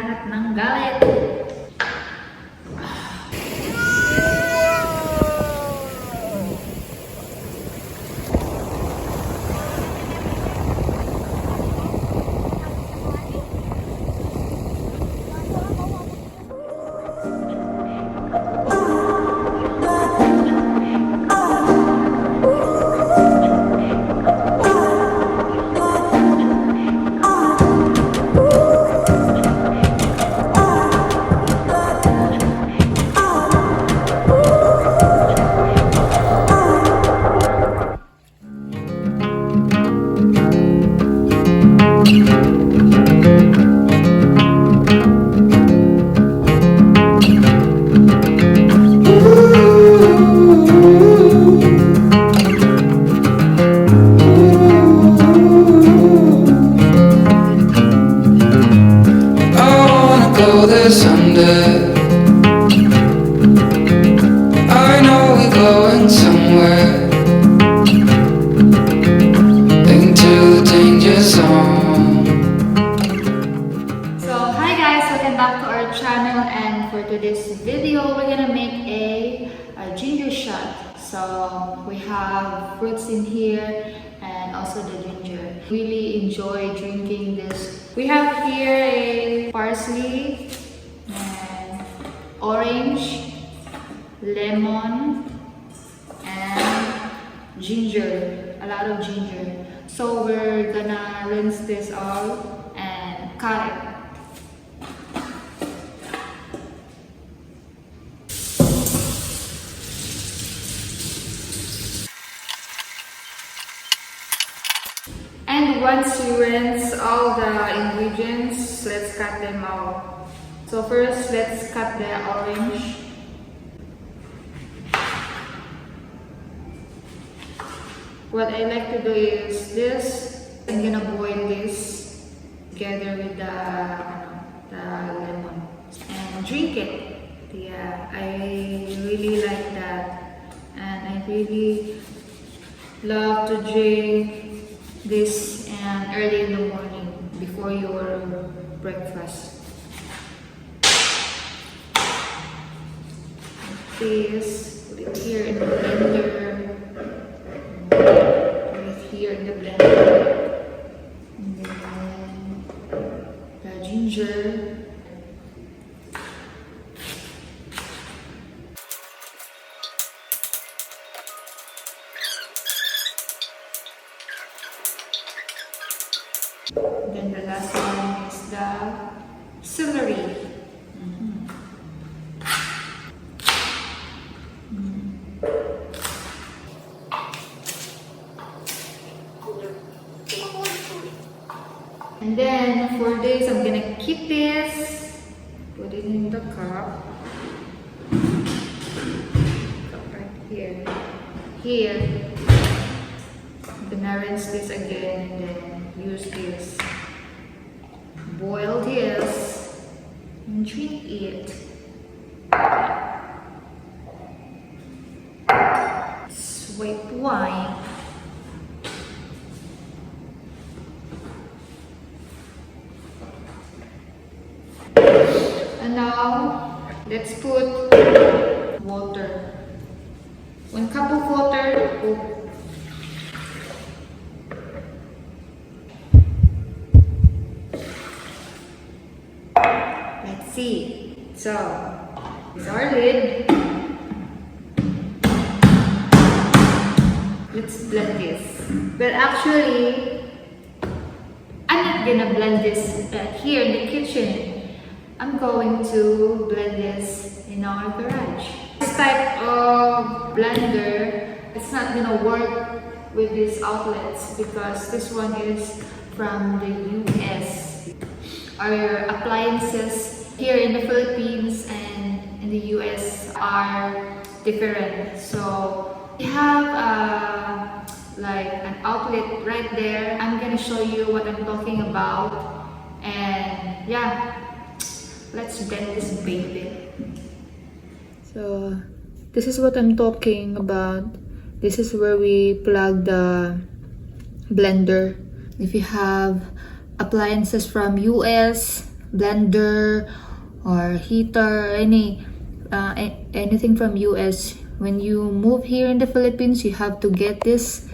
lahat ng galit. Sunday, I know we're going somewhere into the danger zone. So hi guys, welcome back to our channel, and for today's video we're gonna make a ginger shot. So we have fruits in here and also the ginger. Really enjoy drinking this. We have here a parsley, orange, lemon, and ginger, a lot of ginger. So we're gonna rinse this all and cut it. And once you rinse all the ingredients, let's cut them out. So first, let's cut the orange. What I like to do is this. I'm gonna boil this together with the lemon and drink it. Yeah, I really like that, and I really love to drink this early in the morning before your breakfast. This, put it here in the blender, put it here in the blender, and then the ginger, then the last one is the celery. And then for this, I'm gonna keep this, put it in the cup right here. Here, I'm gonna rinse this again and then use this, boil this, and drink it. It's white wine. And now, let's put water. 1 cup of water. Let's see. So, it's our lid. Let's blend this. But actually, I'm not gonna blend this here in the kitchen. I'm going to blend this in our garage. This type of blender, it's not gonna work with these outlets because this one is from the US. Our appliances here in the Philippines and in the US are different. So we have like an outlet right there. I'm gonna show you what I'm talking about, and yeah, let's blend this baby. So this is what I'm talking about. This is where we plug the blender. If you have appliances from US, blender or heater, anything from US. When you move here in the Philippines, you have to get this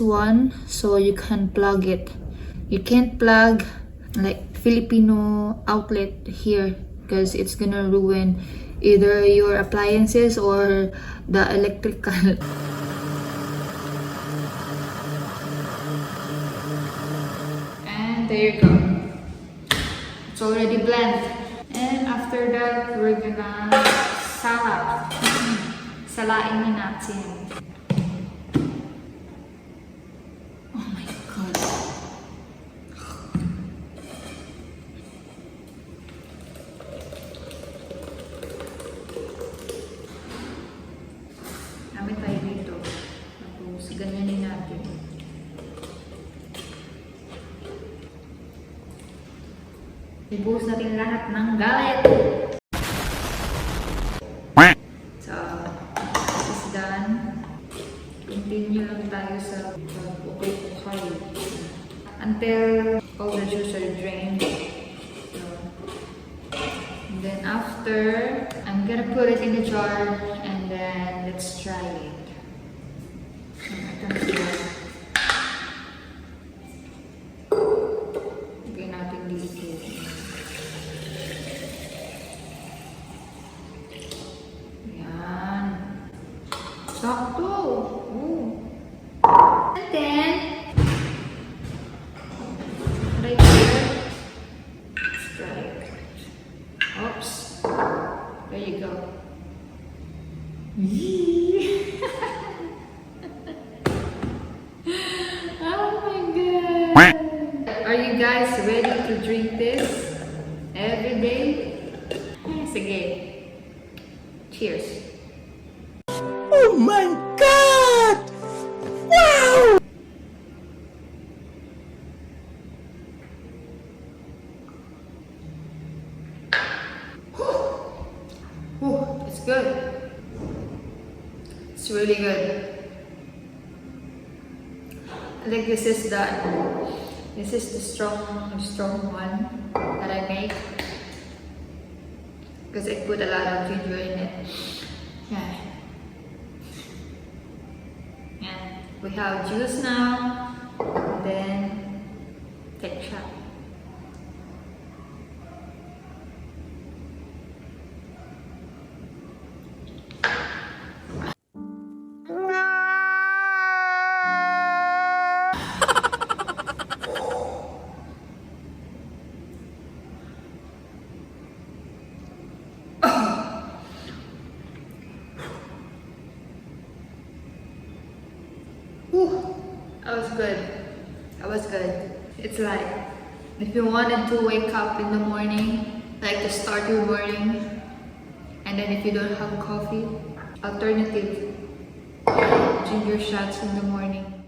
one so you can plug it. You can't plug like Filipino outlet here because it's gonna ruin either your appliances or the electrical. And there you go. It's already blend. And after that, we're gonna salain na natin. Oh my god. Dami tayo dito. Tapos, ganyanin natin. Ibuhos natin lahat ng galit. So, this is done. Continue lang tayo sa ukay-ukay until all the juice are drained. So, and then after, I'm gonna put it in the jar and then let's try it. So, ito na siya. Lagay natin dito. Sakto! Ooh. And then, right here, strike. Oops. There you go. Oh my god! Are you guys ready to drink this every day? Sige. Cheers. Oh my God! Wow! Ooh, it's good. It's really good. I think this is the strong one that I make because I put a lot of ginger in it. Yeah. We have juice now, then take a shot. Whew, that was good. That was good. It's like, if you wanted to wake up in the morning, like to start your morning, and then if you don't have coffee, alternative, ginger shots in the morning.